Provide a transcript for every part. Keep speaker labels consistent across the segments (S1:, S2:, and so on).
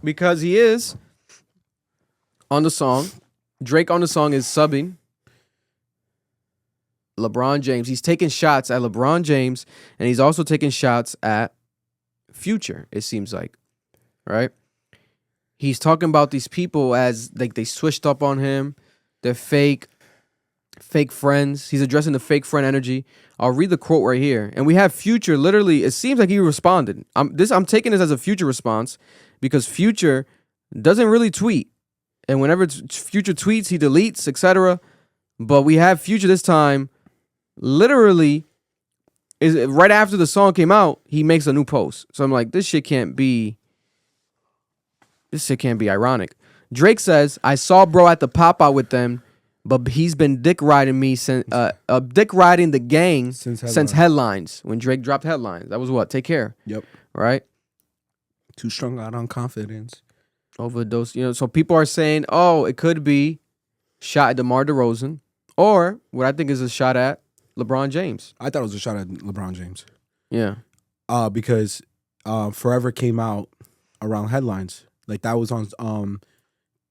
S1: Because he is on the song. Drake on the song is subbing LeBron James. He's taking shots at LeBron James, and he's also taking shots at Future, it seems like. Right? He's talking about these people as like they switched up on him. They're fake friends. He's addressing the fake friend energy. I'll read the quote right here. And we have Future literally, it seems like he responded. I'm taking this as a Future response because Future doesn't really tweet. And whenever Future tweets, he deletes, etc. But we have Future this time literally is right after the song came out, he makes a new post. So I'm like, this shit can't be ironic. Drake says, I saw bro at the pop-out with them, but he's been dick riding me since dick riding the gang since headlines. When Drake dropped headlines. That was what? Take Care.
S2: Yep.
S1: Right?
S2: Too strung out on confidence.
S1: Overdose. So people are saying, oh, it could be shot at DeMar DeRozan, or what I think is a shot at LeBron James.
S2: I thought it was a shot at LeBron James.
S1: Yeah.
S2: Because Forever came out around headlines. Like that was on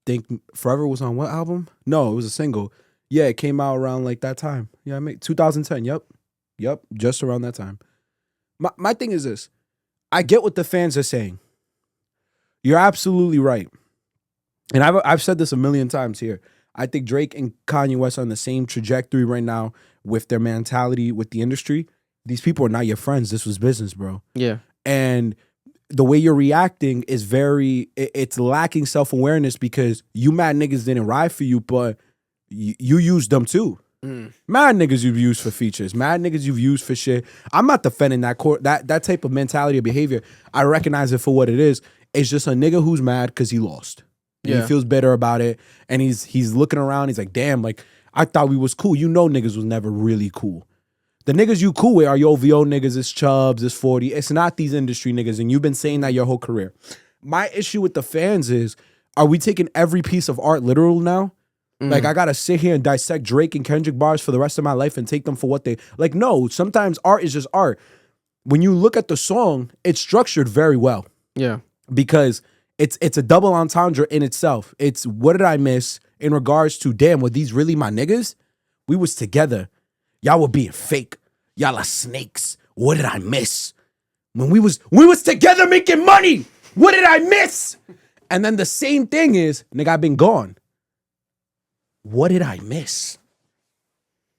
S2: think Forever was on what album? No, it was a single. Yeah, it came out around like that time. Yeah, 2010. Yep. Just around that time. My thing is this. I get what the fans are saying. You're absolutely right. And I've said this a million times here. I think Drake and Kanye West are on the same trajectory right now with their mentality with the industry. These people are not your friends. This was business, bro.
S1: Yeah.
S2: And the way you're reacting is it's lacking self-awareness because you mad niggas didn't ride for you, but you used them too. Mad niggas you've used for features. Mad niggas you've used for shit. I'm not defending that type of mentality or behavior. I recognize it for what it is. It's just a nigga who's mad because he lost. Yeah. He feels bitter about it. And he's looking around. He's like, damn, like, I thought we was cool. You know niggas was never really cool. The niggas you cool with are your OVO niggas, it's Chubbs, it's 40. It's not these industry niggas. And you've been saying that your whole career. My issue with the fans is, are we taking every piece of art literal now? Like, I got to sit here and dissect Drake and Kendrick bars for the rest of my life and take them for what they... Like, no, sometimes art is just art. When you look at the song, it's structured very well.
S1: Yeah.
S2: Because it's a double entendre in itself. It's what did I miss in regards to, damn, were these really my niggas? We was together. Y'all were being fake. Y'all are snakes. What did I miss? When we was together making money. What did I miss? And then the same thing is, nigga, I've been gone. What did I miss?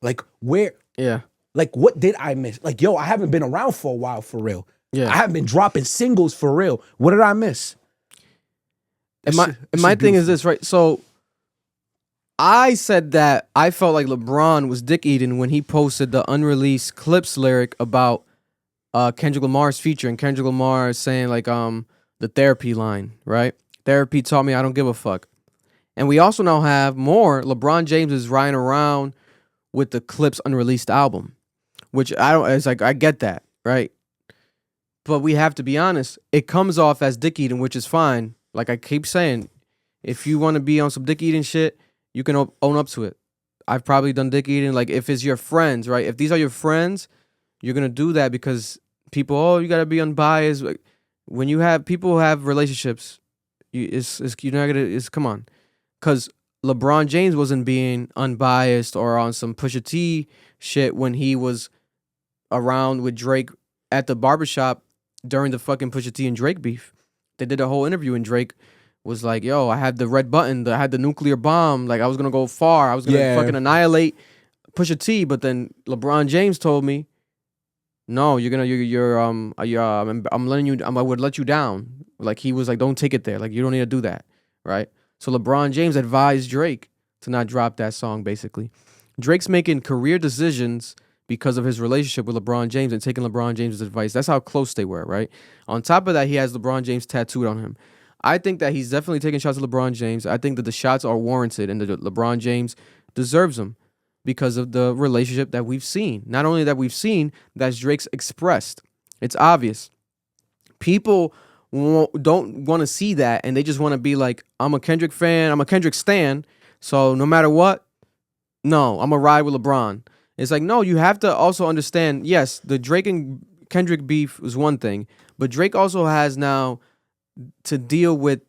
S2: Like, where?
S1: Yeah.
S2: Like, what did I miss? Like, yo, I haven't been around for a while, for real.
S1: Yeah.
S2: I haven't been dropping singles for real. What did I miss?
S1: And my thing is this, right? So I said that I felt like LeBron was dick eating when he posted the unreleased Clips lyric about Kendrick Lamar's feature, and Kendrick Lamar is saying like the therapy line, right? Therapy taught me I don't give a fuck. And we also now have more. LeBron James is riding around with the Clips unreleased album, which it's like I get that, right? But we have to be honest. It comes off as dick eating, which is fine. Like I keep saying, if you want to be on some dick eating shit, you can own up to it. I've probably done dick eating. Like if it's your friends, right? If these are your friends, you're gonna do that because people. Oh, you gotta be unbiased. Like, when you have people who have relationships, you're not gonna. Come on, because LeBron James wasn't being unbiased or on some Pusha T shit when he was around with Drake at the barbershop during the fucking Pusha T and Drake beef. They did a whole interview and Drake was like, yo, I had the red button, I had the nuclear bomb, like I was gonna go far, I was gonna fucking annihilate Pusha T, but then LeBron James told me, no, I'm letting you, I would let you down. Like he was like, don't take it there, like you don't need to do that, right? So LeBron James advised Drake to not drop that song, basically. Drake's making career decisions because of his relationship with LeBron James and taking LeBron James' advice. That's how close they were, right? On top of that, he has LeBron James tattooed on him. I think that he's definitely taking shots at LeBron James. I think that the shots are warranted and that LeBron James deserves them because of the relationship that we've seen. Not only that we've seen, that's Drake's expressed. It's obvious. People don't want to see that, and they just want to be like, I'm a Kendrick fan, I'm a Kendrick stan, so no matter what, no, I'm going to ride with LeBron. It's like, no, you have to also understand, yes, the Drake and Kendrick beef was one thing, But Drake also has now to deal with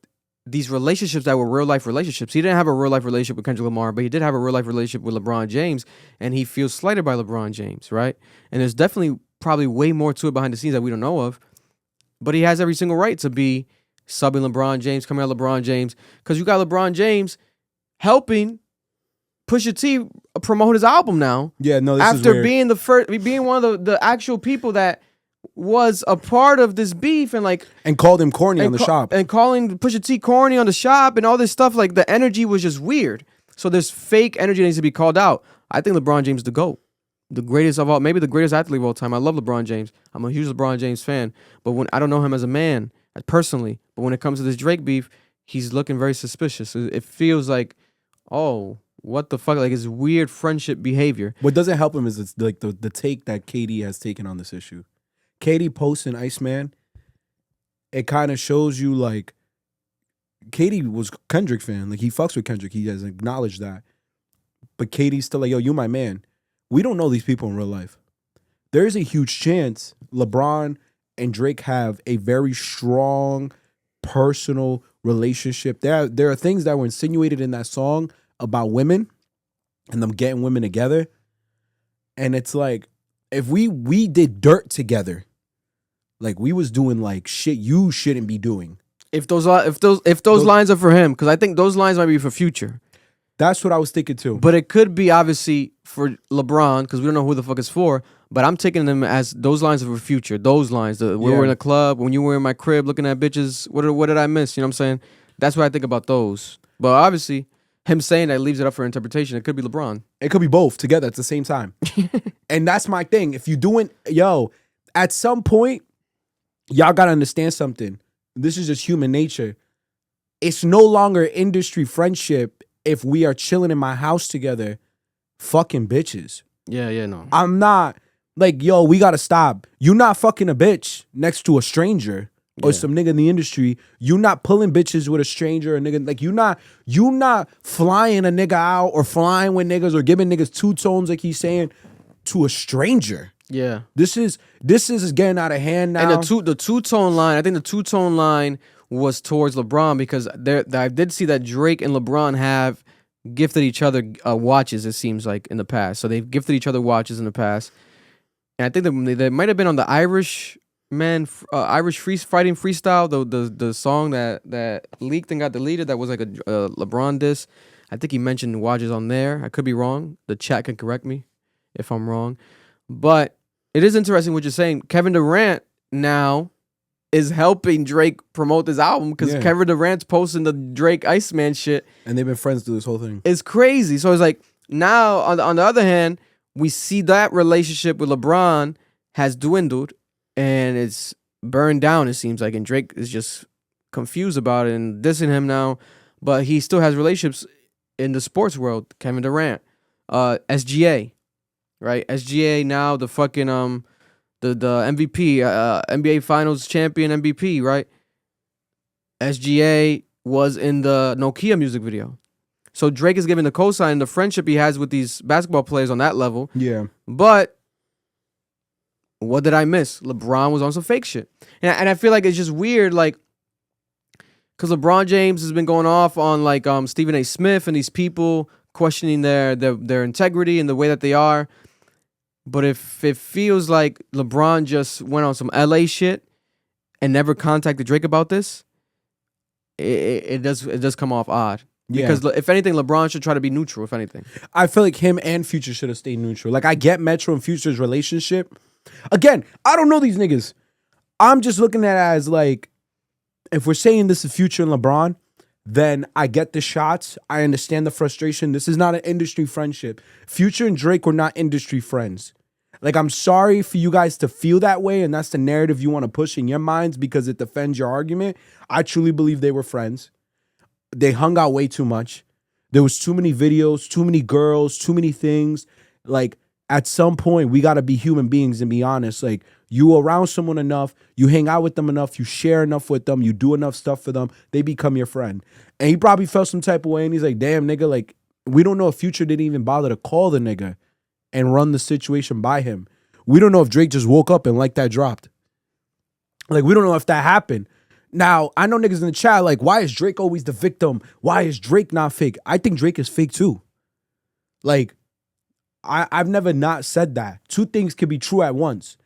S1: these relationships that were real life relationships. He didn't have a real life relationship with Kendrick Lamar, but he did have a real life relationship with LeBron James, and he feels slighted by LeBron James, right? And there's definitely probably way more to it behind the scenes that we don't know of. But he has every single right to be subbing LeBron James, coming at LeBron James, because you got LeBron James helping Pusha T promote his album now.
S2: Yeah, no, this is
S1: after
S2: weird.
S1: being one of the actual people that was a part of this beef
S2: and called him corny on the shop
S1: and calling Pusha T corny on the shop and all this stuff. Like the energy was just weird. So there's fake energy that needs to be called out. I think LeBron James is the GOAT, the greatest of all, maybe the greatest athlete of all time. I love LeBron James. I'm a huge LeBron James fan. But when I don't know him as a man personally, but when it comes to this Drake beef, he's looking very suspicious. It feels like, oh, what the fuck? Like it's weird friendship behavior.
S2: What doesn't help him is it's like the take that Katie has taken on this issue. Katie posting Iceman, it kind of shows you like Katie was Kendrick fan. Like he fucks with Kendrick. He has acknowledged that. But Katie's still like, yo, you my man. We don't know these people in real life. There is a huge chance LeBron and Drake have a very strong personal relationship. There are things that were insinuated in that song about women and them getting women together. And it's like, if we did dirt together, like we was doing like shit you shouldn't be doing.
S1: If those lines are for him, because I think those lines might be for Future.
S2: That's what I was thinking too.
S1: But it could be obviously for LeBron, because we don't know who the fuck it's for. But I'm taking them as those lines are for Future. Those lines, we were in a club, when you were in my crib looking at bitches, what did I miss? You know what I'm saying? That's what I think about those. But obviously, him saying that leaves it up for interpretation. It could be LeBron.
S2: It could be both together at the same time. And that's my thing. If you doing, at some point, y'all got to understand something. This is just human nature. It's no longer industry friendship if we are chilling in my house together, fucking bitches.
S1: Yeah, no.
S2: I'm not, like, we got to stop. You not fucking a bitch next to a stranger. Or some nigga in the industry, you not pulling bitches with a stranger or nigga. Like you not flying a nigga out or flying with niggas or giving niggas two tones like he's saying to a stranger.
S1: Yeah.
S2: This is getting out of hand now.
S1: And the two-tone line, I think the two-tone line was towards LeBron because I did see that Drake and LeBron have gifted each other watches, it seems like, in the past. So they've gifted each other watches in the past. And I think they might have been on the Irish fighting freestyle, the song that leaked and got deleted, that was like a LeBron diss. I think he mentioned watches on there. I could be wrong. The chat can correct me if I'm wrong. But it is interesting what you're saying. Kevin Durant now is helping Drake promote this album because Kevin Durant's posting the Drake Iceman shit.
S2: And they've been friends through this whole thing.
S1: It's crazy. So it's like now on the other hand, we see that relationship with LeBron has dwindled. And it's burned down, it seems like. And Drake is just confused about it and dissing him now. But he still has relationships in the sports world. Kevin Durant. SGA. Right? SGA now the fucking the MVP, NBA Finals champion MVP, right? SGA was in the Nokia music video. So Drake is giving the cosign, the friendship he has with these basketball players on that level.
S2: Yeah.
S1: But what did I miss? LeBron was on some fake shit. And I feel like it's just weird, like, because LeBron James has been going off on, like, Stephen A. Smith and these people questioning their integrity and the way that they are. But if it feels like LeBron just went on some LA shit and never contacted Drake about this, it does come off odd.
S2: Yeah.
S1: Because if anything, LeBron should try to be neutral, if anything.
S2: I feel like him and Future should have stayed neutral. Like, I get Metro and Future's relationship. Again, I don't know these niggas. I'm just looking at it as like, if we're saying this is Future and LeBron, then I get the shots. I understand the frustration. This is not an industry friendship. Future and Drake were not industry friends. Like, I'm sorry for you guys to feel that way, and that's the narrative you want to push in your minds because it defends your argument. I truly believe they were friends. They hung out way too much. There was too many videos, too many girls, too many things. Like, at some point, we got to be human beings and be honest. Like, you around someone enough, you hang out with them enough, you share enough with them, you do enough stuff for them, they become your friend. And he probably felt some type of way, and he's like, damn, nigga, like, we don't know if Future didn't even bother to call the nigga and run the situation by him. We don't know if Drake just woke up and like that dropped. Like, we don't know if that happened. Now, I know niggas in the chat like, why is Drake always the victim? Why is Drake not fake? I think Drake is fake too. Like, I've never not said that. Two things can be true at once.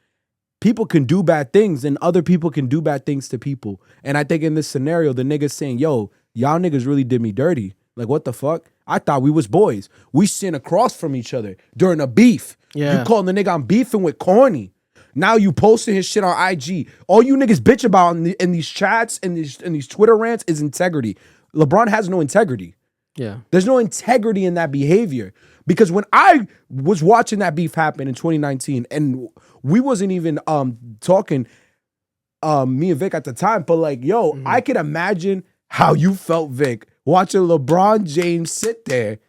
S2: People can do bad things and other people can do bad things to people. And I think in this scenario, the nigga's saying, yo, y'all niggas really did me dirty. Like, what the fuck? I thought we was boys. We sitting across from each other during a beef.
S1: Yeah.
S2: You calling the nigga I'm beefing with corny. Now you posting his shit on IG. All you niggas bitch about in these chats and these Twitter rants is integrity. LeBron has no integrity.
S1: Yeah.
S2: There's no integrity in that behavior. Because when I was watching that beef happen in 2019, and we wasn't even talking, me and Vic at the time, but like, yo, I can imagine how you felt, Vic, watching LeBron James sit there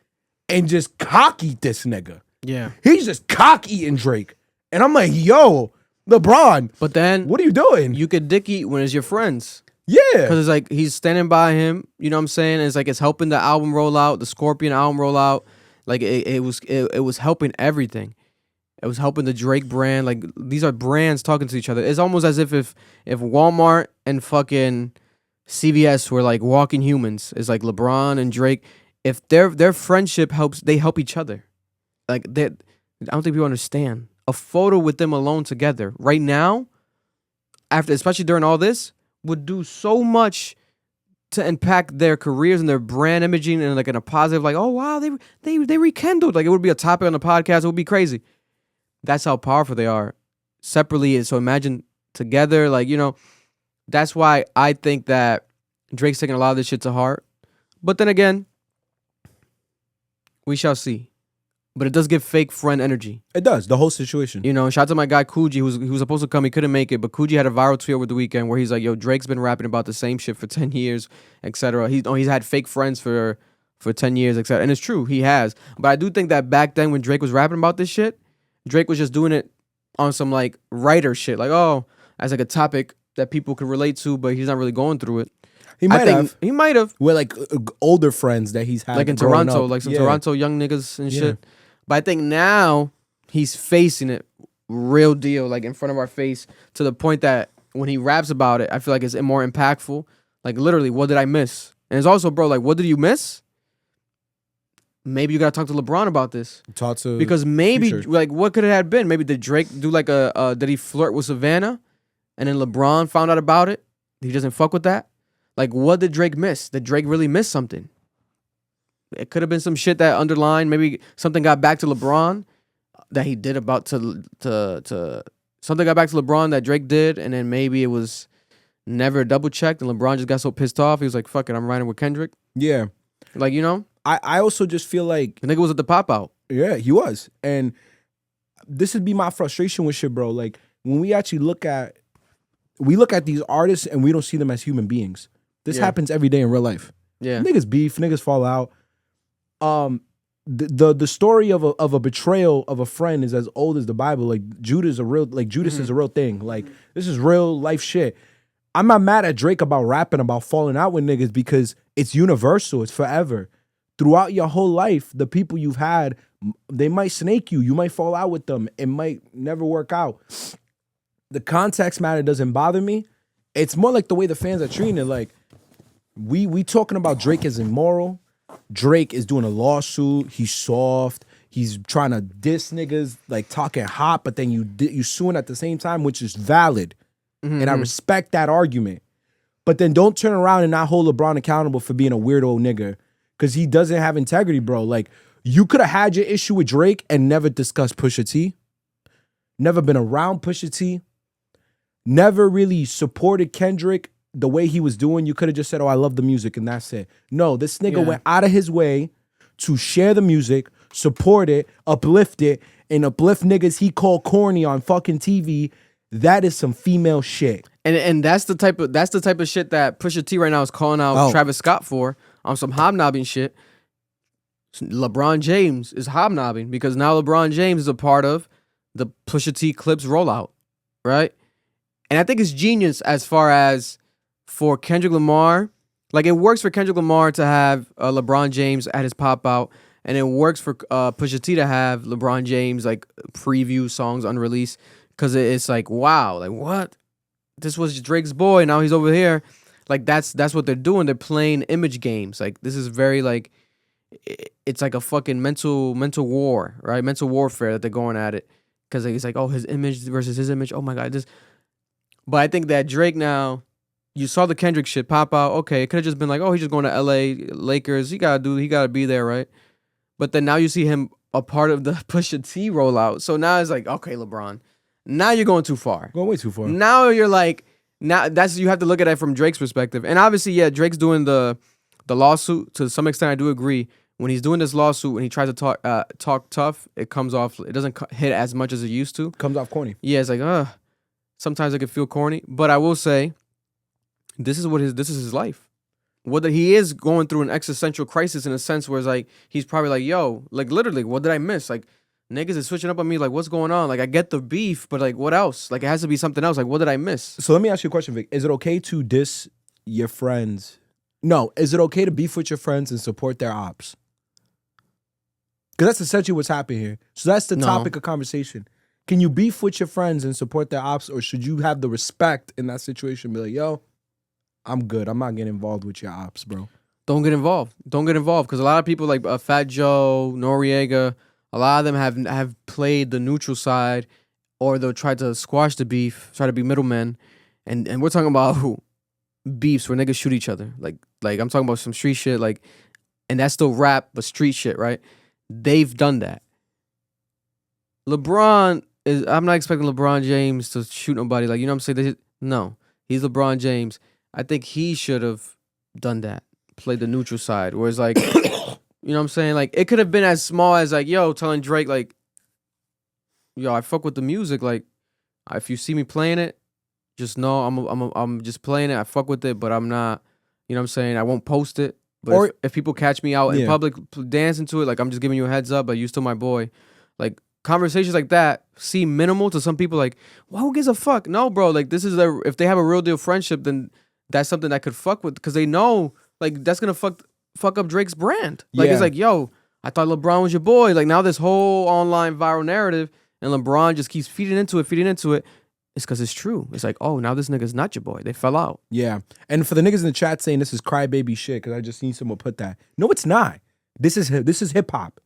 S2: and just cock eat this nigga.
S1: Yeah.
S2: He's just cock eating Drake. And I'm like, yo, LeBron,
S1: But then
S2: what are you doing?
S1: you could dick eat when it's your friends.
S2: Yeah.
S1: Because it's like he's standing by him, you know what I'm saying? It's like it's helping the album roll out, the Scorpion album roll out. Like it was helping everything. It was helping the Drake brand. Like these are brands talking to each other. It's almost as if Walmart and fucking CVS were like walking humans. It's like LeBron and Drake. If their friendship helps, they help each other. Like I don't think people understand. A photo with them alone together right now, after especially during all this, would do so much to impact their careers and their brand imaging and like in a positive, like, oh wow, they rekindled. Like it would be a topic on the podcast. It would be crazy. That's how powerful they are. Separately, so imagine together, like, you know, that's why I think that Drake's taking a lot of this shit to heart. But then again, we shall see. But it does give fake friend energy.
S2: It does, the whole situation.
S1: You know, shout out to my guy Coogee, who was supposed to come, he couldn't make it, but Coogee had a viral tweet over the weekend where he's like, yo, Drake's been rapping about the same shit for 10 years, etc. He's had fake friends for 10 years, etc. And it's true, he has. But I do think that back then when Drake was rapping about this shit, Drake was just doing it on some like writer shit, like, oh, as like a topic that people could relate to, but he's not really going through it.
S2: He might have.
S1: He might have.
S2: With like older friends that he's had.
S1: Like in
S2: growing
S1: Toronto,
S2: up.
S1: like some
S2: Yeah.
S1: Toronto young niggas and shit. But I think now he's facing it real deal, like in front of our face, to the point that when he raps about it, I feel like it's more impactful. Like literally, what did I miss? And it's also, bro, like, what did you miss? Maybe you gotta talk to LeBron about this.
S2: Talk to
S1: Because maybe,
S2: Future.
S1: like, what could it have been? Maybe did Drake do like did he flirt with Savannah? And then LeBron found out about it? He doesn't fuck with that? Like, what did Drake miss? Did Drake really miss something? It could have been some shit that underlined. Maybe something got back to LeBron that he did about to something got back to LeBron that Drake did, and then maybe it was never double checked, and LeBron just got so pissed off he was like, "Fuck it, I'm riding with Kendrick."
S2: Yeah.
S1: Like, you know,
S2: I also just feel like
S1: the nigga was at the pop out.
S2: yeah, he was. And this would be my frustration with shit, bro. Like when we actually look at these artists and we don't see them as human beings. This happens every day in real life.
S1: Yeah,
S2: Niggas beef, niggas fall out. The story of a betrayal of a friend is as old as the Bible. Like Judas is a real thing. Like this is real life shit. I'm not mad at Drake about rapping about falling out with niggas because it's universal. It's forever. Throughout your whole life, the people you've had, they might snake you. You might fall out with them. It might never work out. The context matter doesn't bother me. It's more like the way the fans are treating it. Like we talking about Drake as immoral. Drake is doing a lawsuit. He's soft. He's trying to diss niggas, like talking hot, but then you suing at the same time, which is valid. And I respect that argument. But then don't turn around and not hold LeBron accountable for being a weirdo nigga because he doesn't have integrity, bro. Like, you could have had your issue with Drake and never discussed Pusha T. Never been around Pusha T. Never really supported Kendrick the way he was doing. You could have just said, oh, I love the music, and that's it. No, this nigga went out of his way to share the music, support it, uplift it, and uplift niggas he called corny on fucking TV. That is some female shit.
S1: and that's the type of shit that Pusha T right now is calling out Travis Scott for on some hobnobbing shit. LeBron James is hobnobbing because now LeBron James is a part of the Pusha T Clips rollout, right? And I think it's genius as far as for Kendrick Lamar. Like, it works for Kendrick Lamar to have LeBron James at his pop out, and it works for Pusha T to have LeBron James like preview songs unreleased because it's like, wow, like what? this was Drake's boy. Now he's over here. Like that's what they're doing. They're playing image games. Like this is very like it's like a fucking mental war, right? Mental warfare that they're going at it because he's like, oh, his image versus his image. Oh my god, this. But I think that Drake now, you saw the Kendrick shit pop out. Okay, it could have just been like, oh, he's just going to L.A. Lakers. He gotta be there, right? But then now you see him a part of the Pusha T rollout. So now it's like, okay, LeBron, now you're going too far.
S2: Going way too far.
S1: Now you're like, now that's you have to look at it from Drake's perspective. And obviously, yeah, Drake's doing the lawsuit. To some extent, I do agree. When he's doing this lawsuit, when he tries to talk tough, it comes off. It doesn't hit as much as it used to.
S2: Comes off corny.
S1: Yeah, it's like, sometimes it can feel corny. But I will say, this is his life. Whether he is going through an existential crisis in a sense where it's like he's probably like, yo, like literally, what did I miss? Like niggas is switching up on me. Like what's going on? Like I get the beef, but like what else? Like it has to be something else. Like what did I miss?
S2: So let me ask you a question, Vic. Is it okay to diss your friends? No. Is it okay to beef with your friends and support their ops? Because that's essentially what's happening here. So that's the topic of conversation. Can you beef with your friends and support their ops, or should you have the respect in that situation? Be like, yo, I'm good. I'm not getting involved with your ops, bro.
S1: Don't get involved. Don't get involved. Because a lot of people like Fat Joe, Noriega, a lot of them have played the neutral side, or they'll try to squash the beef, try to be middlemen. And we're talking about beefs where niggas shoot each other. Like I'm talking about some street shit. Like, and that's still rap, but street shit, right? They've done that. LeBron is. I'm not expecting LeBron James to shoot nobody. Like, you know what I'm saying? No, he's LeBron James. I think he should have done that. Played the neutral side. Whereas like, you know what I'm saying? Like it could have been as small as like, yo, telling Drake like, yo, I fuck with the music. Like, if you see me playing it, just know I'm just playing it. I fuck with it, but I'm not. You know what I'm saying? I won't post it. But or, if people catch me out in public dancing to it, like I'm just giving you a heads up, but you still my boy. Like conversations like that seem minimal to some people. Like, well, who gives a fuck? No, bro. Like this is if they have a real deal friendship, then that's something that could fuck with because they know like that's gonna fuck up Drake's brand. Like it's like, yo, I thought LeBron was your boy. Like now this whole online viral narrative and LeBron just keeps feeding into it. It's because it's true. It's like, oh, now this nigga's not your boy. They fell out.
S2: Yeah. And for the niggas in the chat saying this is crybaby shit, because I just seen someone put that. No, it's not. This is hip hop.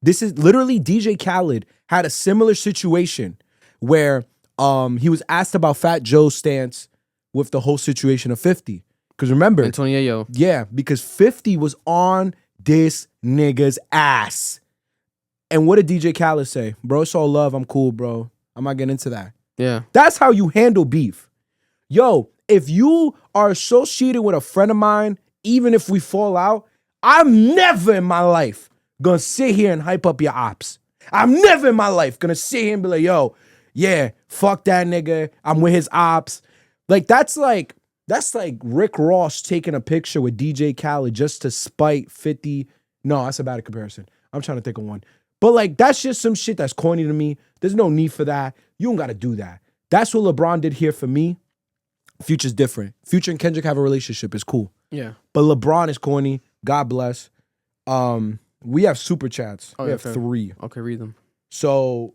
S2: This is literally DJ Khaled had a similar situation where he was asked about Fat Joe's stance with the whole situation of 50. Because remember,
S1: Antonio.
S2: Yeah, because 50 was on this nigga's ass. And what did DJ Khaled say? Bro, it's all love. I'm cool, bro. I'm not getting into that.
S1: Yeah.
S2: That's how you handle beef. Yo, if you are associated with a friend of mine, even if we fall out, I'm never in my life gonna sit here and hype up your ops. I'm never in my life gonna sit here and be like, yo, yeah, fuck that nigga. I'm with his ops. Like, that's like Rick Ross taking a picture with DJ Khaled just to spite 50. No, that's a bad comparison. I'm trying to think of one. But like, that's just some shit that's corny to me. There's no need for that. You don't got to do that. That's what LeBron did here for me. Future's different. Future and Kendrick have a relationship. It's cool.
S1: Yeah.
S2: But LeBron is corny. God bless. We have super chats. We have 3.
S1: Okay, read them.
S2: So,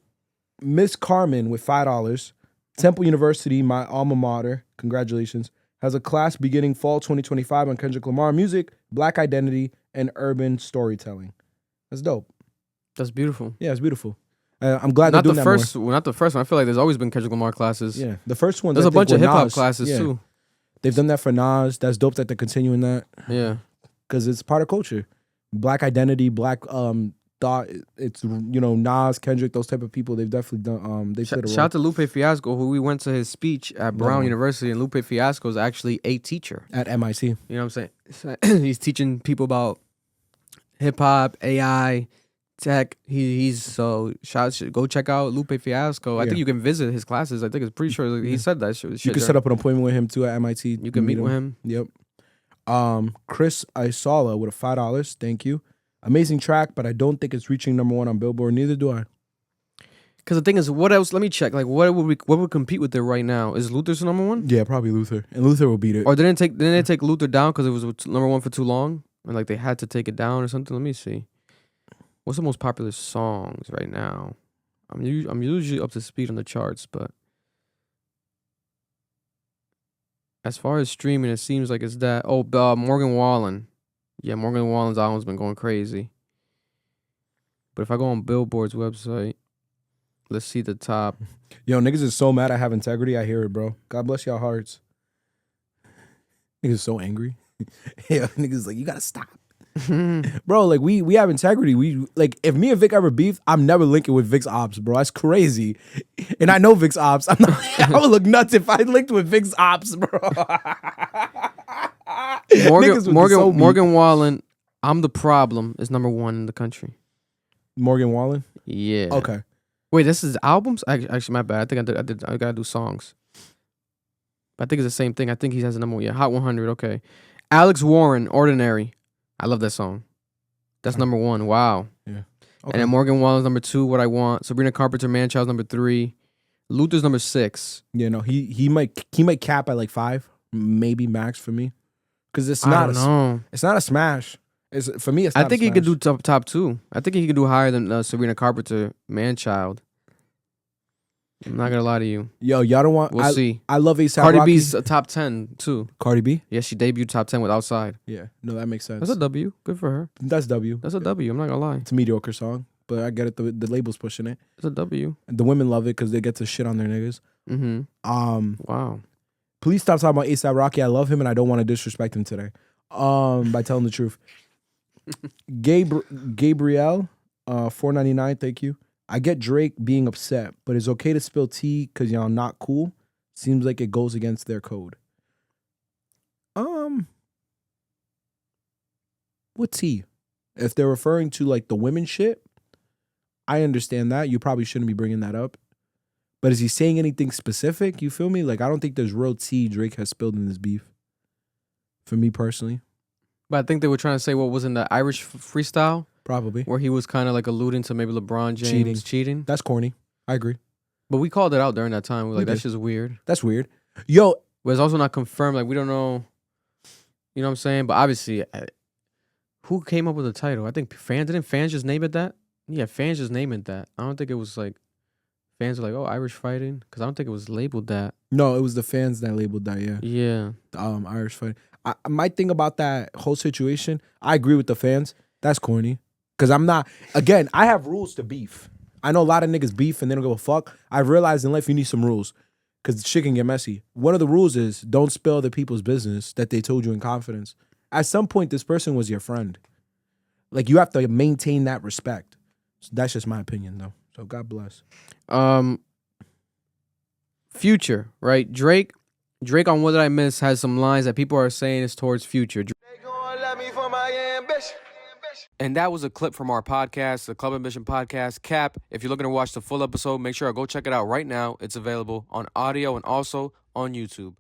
S2: Miss Carmen with $5. Temple University, my alma mater, congratulations, has a class beginning fall 2025 on Kendrick Lamar music, Black identity, and urban storytelling. That's dope.
S1: That's beautiful.
S2: Yeah, it's beautiful. I'm glad they're doing that more.
S1: Not the first one. I feel like there's always been Kendrick Lamar classes.
S2: Yeah, the first one.
S1: There's a bunch of hip hop classes too.
S2: They've done that for Nas. That's dope that they're continuing that.
S1: Yeah,
S2: because it's part of culture. Black identity, black thought. It's Nas, Kendrick, those type of people. They've definitely done. They played a role.
S1: Shout out to Lupe Fiasco, who we went to his speech at Brown University, and Lupe Fiasco is actually a teacher
S2: at MIT.
S1: You know what I'm saying? He's teaching people about hip hop, AI. Tech, go check out Lupe Fiasco. I think you can visit his classes. I think it's pretty sure he said that shit.
S2: You can set up an appointment with him too at MIT.
S1: You can meet with him.
S2: Yep. Chris Isala with a $5. Thank you. Amazing track, but I don't think it's reaching #1 on Billboard. Neither do I.
S1: Because the thing is, what else? Let me check. Like, what would compete with it right now? Is Luther's #1?
S2: Yeah, probably Luther, and Luther will beat it.
S1: Or didn't they take Luther down because it was #1 for too long, and like they had to take it down or something? Let me see. What's the most popular songs right now? I'm usually up to speed on the charts, but As far as streaming, it seems like it's that. Oh, Morgan Wallen. Yeah, Morgan Wallen's album's been going crazy. But if I go on Billboard's website, let's see the top.
S2: Yo, niggas is so mad I have integrity. I hear it, bro. God bless y'all hearts. Niggas so angry. Yeah, niggas like, you gotta stop. Bro, like we have integrity. We like if me and Vic ever beef, I'm never linking with Vic's ops, bro. That's crazy. And I know Vic's ops. I would look nuts if I linked with Vic's ops, bro.
S1: Morgan Wallen, I'm the Problem is #1 in the country.
S2: Morgan Wallen?
S1: Yeah.
S2: Okay.
S1: Wait, this is albums? Actually, my bad. I think I gotta do songs. But I think it's the same thing. I think he has a #1. Yeah, Hot 100. Okay. Alex Warren, Ordinary. I love that song. That's #1. Wow.
S2: Yeah. Okay.
S1: And then Morgan Wallen's #2, What I Want. Sabrina Carpenter, Manchild's #3. Luther's #6.
S2: Yeah, no, he might cap at like 5, maybe max for me. Because it's not it's not a smash. It's for me, it's not
S1: I think
S2: a
S1: he could
S2: smash.
S1: do top 2. I think he could do higher than Sabrina Carpenter, Manchild. I'm not gonna lie to you.
S2: Yo, y'all don't want.
S1: We'll see.
S2: I love A$AP
S1: Cardi
S2: Rocky.
S1: B's top 10 too.
S2: Cardi B.
S1: Yeah, she debuted top 10 with Outside.
S2: Yeah, no, that makes sense.
S1: That's a W. Good for her.
S2: That's W.
S1: That's a W. I'm not gonna lie.
S2: It's a mediocre song, but I get it. The label's pushing it.
S1: It's a W.
S2: The women love it because they get to shit on their niggas.
S1: Mm-hmm. Wow.
S2: Please stop talking about A$AP Rocky. I love him and I don't want to disrespect him today. By telling the truth. Gabrielle, $4.99. Thank you. I get Drake being upset, but it's okay to spill tea because y'all not cool. Seems like it goes against their code. What tea? If they're referring to like the women shit, I understand that. You probably shouldn't be bringing that up. But is he saying anything specific? You feel me? Like, I don't think there's real tea Drake has spilled in this beef. For me personally.
S1: But I think they were trying to say what was in the Irish freestyle.
S2: Probably.
S1: Where he was kind of like alluding to maybe LeBron James cheating.
S2: That's corny. I agree.
S1: But we called it out during that time. We were like, that's just weird.
S2: That's weird. Yo.
S1: But it's also not confirmed. Like, we don't know. You know what I'm saying? But obviously, who came up with the title? I think didn't fans just name it that? Yeah, fans just named it that. I don't think it was like, fans were like, oh, Irish fighting? Because I don't think it was labeled that.
S2: No, it was the fans that labeled that, yeah.
S1: Yeah.
S2: Irish fighting. My thing about that whole situation, I agree with the fans. That's corny. Because I'm not, again, I have rules to beef. I know a lot of niggas beef and they don't give a fuck. I've realized in life you need some rules. Because shit can get messy. One of the rules is don't spill other people's business that they told you in confidence. At some point, this person was your friend. Like, you have to maintain that respect. So that's just my opinion, though. So God bless.
S1: Future, right? Drake on What Did I Miss has some lines that people are saying is towards Future. And that was a clip from our podcast, the Club Ambition podcast, Cap. If you're looking to watch the full episode, make sure to go check it out right now. It's available on audio and also on YouTube.